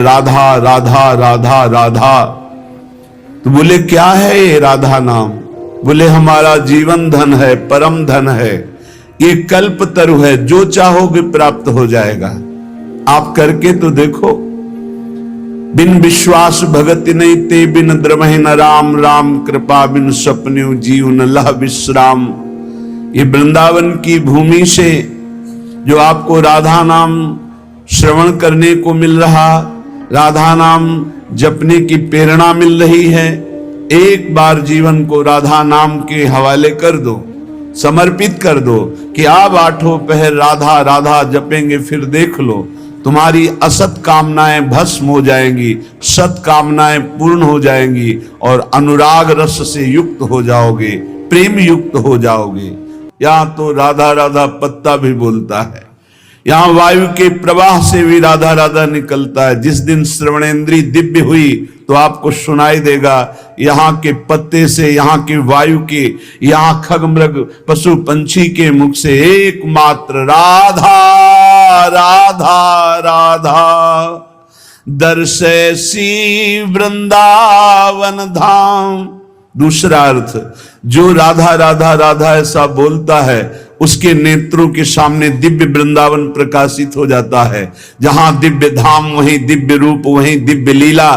राधा राधा राधा राधा। तो बोले क्या है ये राधा नाम? बोले हमारा जीवन धन है, परम धन है, ये कल्प तरु है, जो चाहोगे प्राप्त हो जाएगा। आप करके तो देखो। बिन विश्वास भगति नहीं ते, बिन द्रमहि न राम, राम कृपा बिन सपन्यु जीव न लह विश्राम। ये वृंदावन की भूमि से जो आपको राधा नाम श्रवण करने को मिल रहा, राधा नाम जपने की प्रेरणा मिल रही है, एक बार जीवन को राधा नाम के हवाले कर दो, समर्पित कर दो कि आप आठों पहर राधा राधा जपेंगे, फिर देख लो तुम्हारी असत कामनाएं भस्म हो जाएंगी, सत कामनाएं पूर्ण हो जाएंगी और अनुराग रस से युक्त हो जाओगे, प्रेम युक्त हो जाओगे। यहां तो राधा राधा पत्ता भी बोलता है, यहां वायु के प्रवाह से भी राधा राधा निकलता है। जिस दिन श्रवणेंद्री दिव्य हुई तो आपको सुनाई देगा, यहाँ के पत्ते से, यहाँ की वायु के, यहाँ खग मृग पशु पंछी के मुख से एकमात्र राधा राधा राधा। दर्शे सी वृंदावन धाम। दूसरा अर्थ, जो राधा राधा राधा ऐसा बोलता है उसके नेत्रों के सामने दिव्य वृंदावन प्रकाशित हो जाता है। जहां दिव्य धाम वहीं दिव्य रूप, वहीं दिव्य लीला।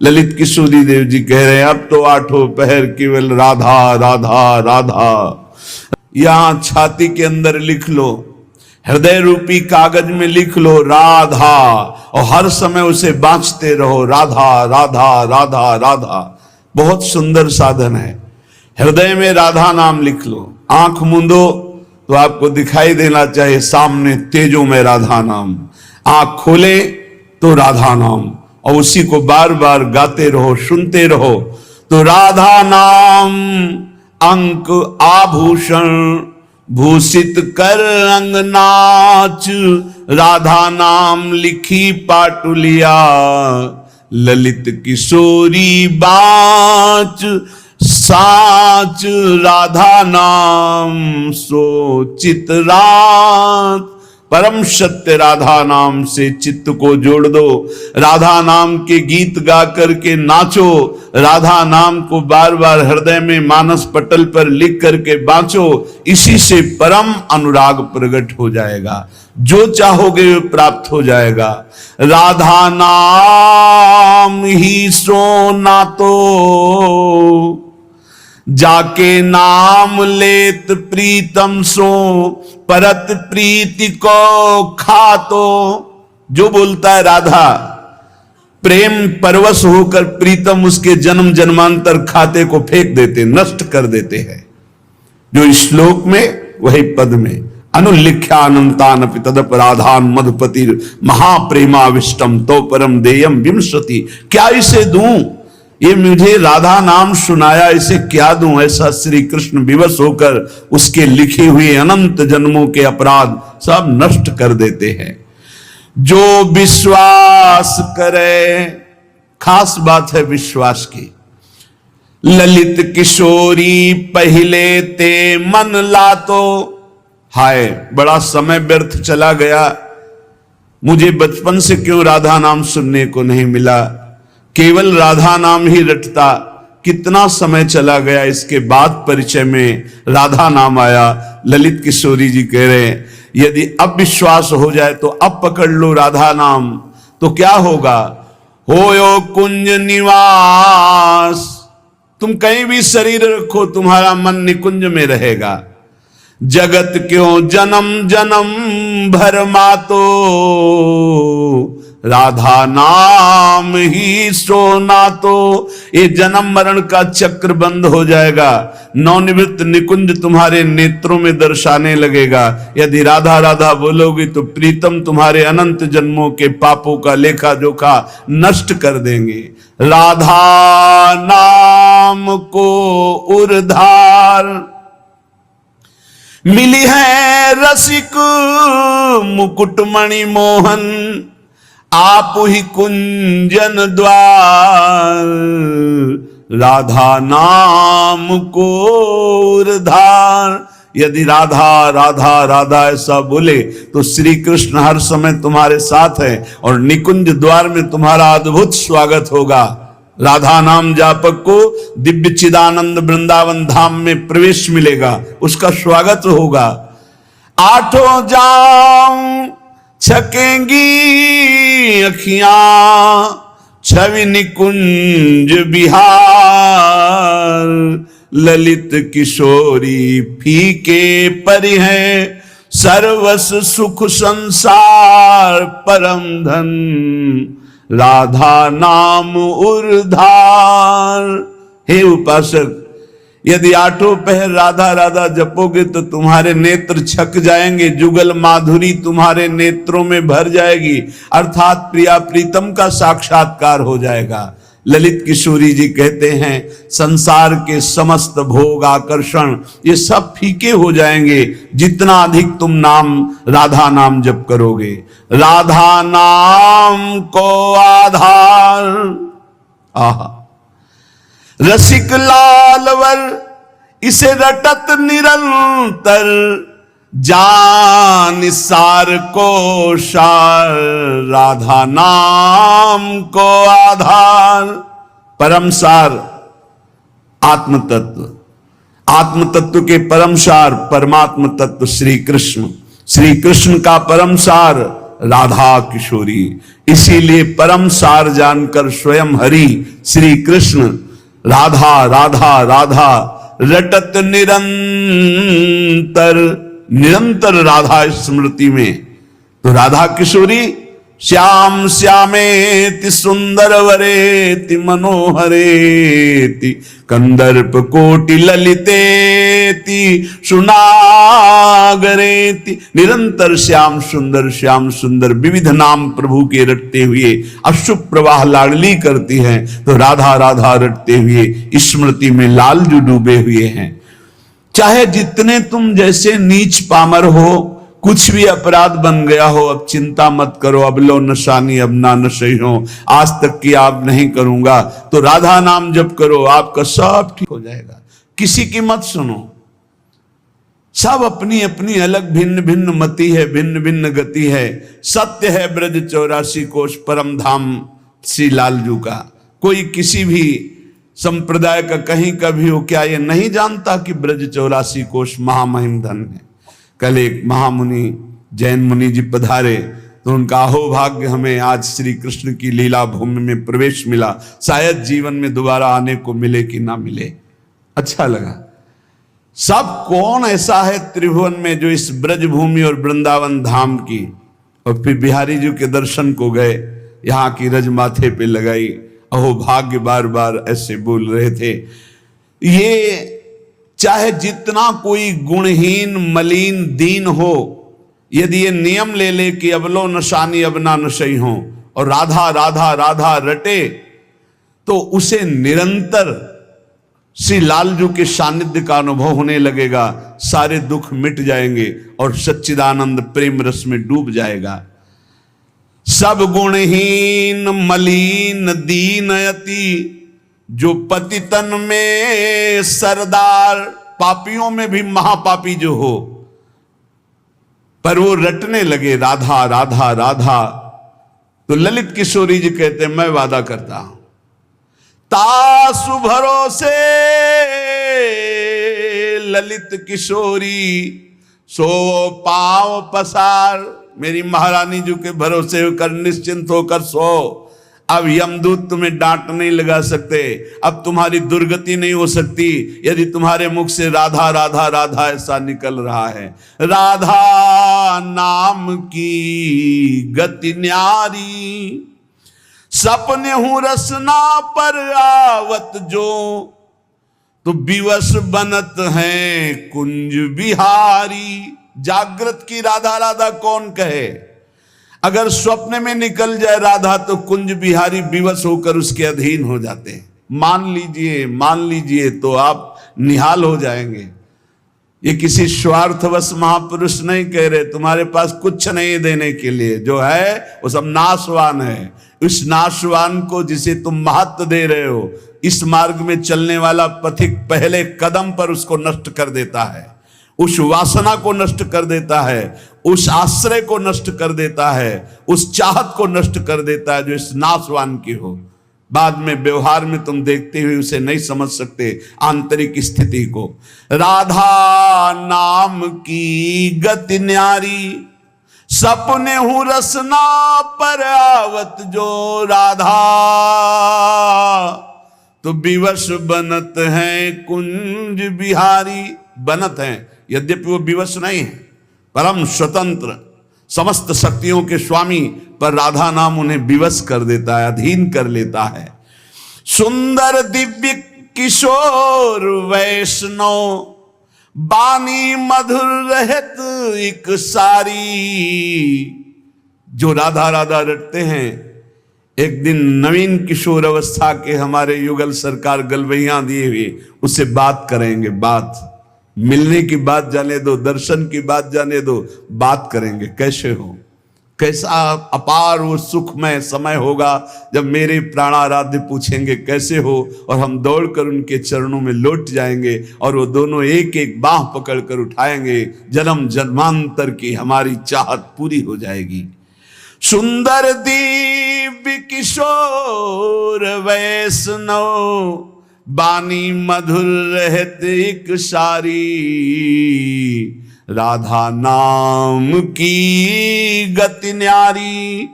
ललित किशोरी देव जी कह रहे हैं, अब तो आठों पहर केवल राधा राधा राधा। यहां छाती के अंदर लिख लो, हृदय रूपी कागज में लिख लो राधा, और हर समय उसे बांचते रहो, राधा राधा राधा राधा। बहुत सुंदर साधन है। हृदय में राधा नाम लिख लो, आंख मूंदो तो आपको दिखाई देना चाहिए सामने तेजों में राधा नाम, आंख खोले तो राधा नाम, और उसी को बार बार गाते रहो, सुनते रहो। तो राधा नाम अंक आभूषण भूषित कर अंग नाच, राधा नाम लिखी पाटुलिया, ललित किशोरी बाच साच, राधा नाम सो चित रात। परम सत्य राधा नाम से चित्त को जोड़ दो, राधा नाम के गीत गा करके नाचो, राधा नाम को बार बार हृदय में मानस पटल पर लिख करके बांचो। इसी से परम अनुराग प्रकट हो जाएगा, जो चाहोगे वो प्राप्त हो जाएगा। राधा नाम ही सोना तो जाके नाम लेत प्रीतम सो, परत प्रीति को खातो। जो बोलता है राधा, प्रेम परवश होकर प्रीतम उसके जन्म जन्मांतर खाते को फेंक देते, नष्ट कर देते हैं। जो श्लोक में वही पद में, अनुल्लिख्यानंतान तदप राधान मधुपति महाप्रेमाविष्टम तो परम देयम विंशति। क्या इसे दूं? ये मुझे राधा नाम सुनाया, इसे क्या दूं? ऐसा श्री कृष्ण विवश होकर उसके लिखे हुए अनंत जन्मों के अपराध सब नष्ट कर देते हैं। जो विश्वास करे, खास बात है विश्वास की। ललित किशोरी पहले ते मन लातो। हाय बड़ा समय व्यर्थ चला गया, मुझे बचपन से क्यों राधा नाम सुनने को नहीं मिला, केवल राधा नाम ही रटता। कितना समय चला गया, इसके बाद परिचय में राधा नाम आया। ललित किशोरी जी कह रहे हैं, यदि अब विश्वास हो जाए तो अब पकड़ लो राधा नाम, तो क्या होगा? होयो कुंज निवास। तुम कहीं भी शरीर रखो, तुम्हारा मन निकुंज में रहेगा। जगत क्यों जन्म जन्म भर मातो, राधा नाम ही सोना तो। ये जन्म मरण का चक्र बंद हो जाएगा, नवनिवृत्त निकुंज तुम्हारे नेत्रों में दर्शाने लगेगा। यदि राधा राधा बोलोगी तो प्रीतम तुम्हारे अनंत जन्मों के पापों का लेखा जोखा नष्ट कर देंगे। राधा नाम को उर्धार मिली है रसिक मुकुटमणि मोहन, आप ही कुंजन द्वार। राधा नाम को उर्धार। यदि राधा राधा राधा ऐसा बोले तो श्री कृष्ण हर समय तुम्हारे साथ है और निकुंज द्वार में तुम्हारा अद्भुत स्वागत होगा। राधा नाम जापक को दिव्य चिदानंद वृंदावन धाम में प्रवेश मिलेगा, उसका स्वागत होगा। आठों जाम छकेंगी अखियां छवि निकुंज बिहार, ललित किशोरी फीके परि है सर्वस सुख संसार, परम धन राधा नाम उर्धार। हे उपासक, यदि आठों पहर राधा राधा जपोगे तो तुम्हारे नेत्र छक जाएंगे, जुगल माधुरी तुम्हारे नेत्रों में भर जाएगी, अर्थात प्रिया प्रीतम का साक्षात्कार हो जाएगा। ललित किशोरी जी कहते हैं संसार के समस्त भोग आकर्षण ये सब फीके हो जाएंगे जितना अधिक तुम नाम राधा नाम जप करोगे। राधा नाम को आधार, आहा रसिक लालवर इसे रटत निरंतर, जान सार को सार राधा नाम को आधार। परम सार आत्म तत्व, आत्म तत्व के परम सार परमात्म तत्व श्री कृष्ण, श्री कृष्ण का परम सार राधा किशोरी। इसीलिए परम सार जानकर स्वयं हरि श्री कृष्ण राधा राधा राधा रटत निरंतर, निरंतर राधा स्मृति में। तो राधा किशोरी श्याम श्यामेति सुंदर वरेति मनोहरेति, कंदर्प कोटि ललितेति सुनागरेति। निरंतर श्याम सुंदर विविध नाम प्रभु के रटते हुए अशुभ प्रवाह लाडली करती है, तो राधा राधा रटते हुए स्मृति में लालजू डूबे हुए हैं। चाहे जितने तुम जैसे नीच पामर हो, कुछ भी अपराध बन गया हो, अब चिंता मत करो, अब लो नशानी अब ना नशे हो, आज तक की आप नहीं करूंगा, तो राधा नाम जप करो, आपका सब ठीक हो जाएगा। किसी की मत सुनो, सब अपनी अपनी अलग भिन्न भिन्न मति है, भिन्न भिन्न गति है। सत्य है ब्रज 84 कोश परम धाम श्री लालजू का। कोई किसी भी संप्रदाय का कहीं का भी हो, क्या ये नहीं जानता कि ब्रज 84 कोश महामहिम धन है। कल एक महामुनि जैन मुनि जी पधारे तो उनका अहोभाग्य हमें आज श्री कृष्ण की लीला भूमि में प्रवेश मिला, शायद जीवन में दोबारा आने को मिले कि ना मिले। अच्छा लगा। सब कौन ऐसा है त्रिभुवन में जो इस ब्रज भूमि और वृंदावन धाम की, और फिर बिहारी जी के दर्शन को गए, यहाँ की रज माथे पे लगाई, अहोभाग्य बार बार ऐसे बोल रहे थे। ये चाहे जितना कोई गुणहीन मलिन दीन हो, यदि ये नियम ले ले कि अब लो नशानी अब ना नशई हो और राधा राधा राधा रटे, तो उसे निरंतर श्री लालजू के सानिध्य का अनुभव होने लगेगा, सारे दुख मिट जाएंगे और सच्चिदानंद प्रेम रस में डूब जाएगा। सब गुणहीन मलिन दीन अति, जो पतितन में सरदार, पापियों में भी महापापी जो हो, पर वो रटने लगे राधा राधा राधा, तो ललित किशोरी जी कहते मैं वादा करता हूं तासु भरोसे ललित किशोरी सो पाव पसार। मेरी महारानी जी के भरोसे होकर निश्चिंत होकर सो। अब यमदूत तुम्हें डांट नहीं लगा सकते, अब तुम्हारी दुर्गति नहीं हो सकती यदि तुम्हारे मुख से राधा राधा राधा ऐसा निकल रहा है। राधा नाम की गति न्यारी, सपने हूं रसना पर आवत जो, तो विवश बनत है कुंज बिहारी। जागृत की राधा राधा कौन कहे, अगर स्वप्न में निकल जाए राधा तो कुंज बिहारी विवश होकर उसके अधीन हो जाते हैं। मान लीजिए तो आप निहाल हो जाएंगे। ये किसी स्वार्थवश महापुरुष नहीं कह रहे, तुम्हारे पास कुछ नहीं देने के लिए, जो है वो सब नाशवान है। उस नाशवान को जिसे तुम महत्व दे रहे हो, इस मार्ग में चलने वाला पथिक पहले कदम पर उसको नष्ट कर देता है। उस वासना को नष्ट कर देता है, उस आश्रय को नष्ट कर देता है, उस चाहत को नष्ट कर देता है जो इस नाशवान की हो। बाद में व्यवहार में तुम देखते हुए उसे नहीं समझ सकते आंतरिक स्थिति को। राधा नाम की गति न्यारी, सपने हूं रसना पर आवत जो राधा, तो विवश बनत है कुंज बिहारी। बनत हैं, यद्यपि वो विवश नहीं है, परम स्वतंत्र समस्त शक्तियों के स्वामी, पर राधा नाम उन्हें विवश कर देता है, अधीन कर लेता है। सुंदर दिव्य किशोर वैष्णव, बानी मधुर रहत एक सारी। जो राधा राधा रटते हैं, एक दिन नवीन किशोर अवस्था के हमारे युगल सरकार गलवैया दिए हुए उससे बात करेंगे। बात मिलने की बात जाने दो, दर्शन की बात जाने दो, बात करेंगे कैसे हो, कैसा अपार वो सुखमय समय होगा जब मेरे प्राणाराध्य पूछेंगे कैसे हो, और हम दौड़कर उनके चरणों में लौट जाएंगे और वो दोनों एक एक बाह पकड़कर उठाएंगे। जन्म जन्मांतर की हमारी चाहत पूरी हो जाएगी। सुंदर दिव्य किशोर वैष्णव, बानी मधुर रहत एक सारी। राधा नाम की गति न्यारी।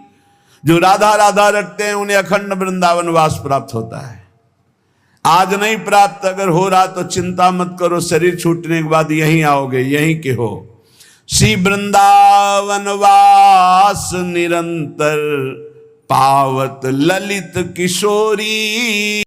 जो राधा राधा रटते हैं उन्हें अखंड वृंदावन वास प्राप्त होता है। आज नहीं प्राप्त, अगर हो रहा तो चिंता मत करो, शरीर छूटने के बाद यहीं आओगे, यहीं के हो। श्री वृंदावन वास निरंतर, पावत ललित किशोरी।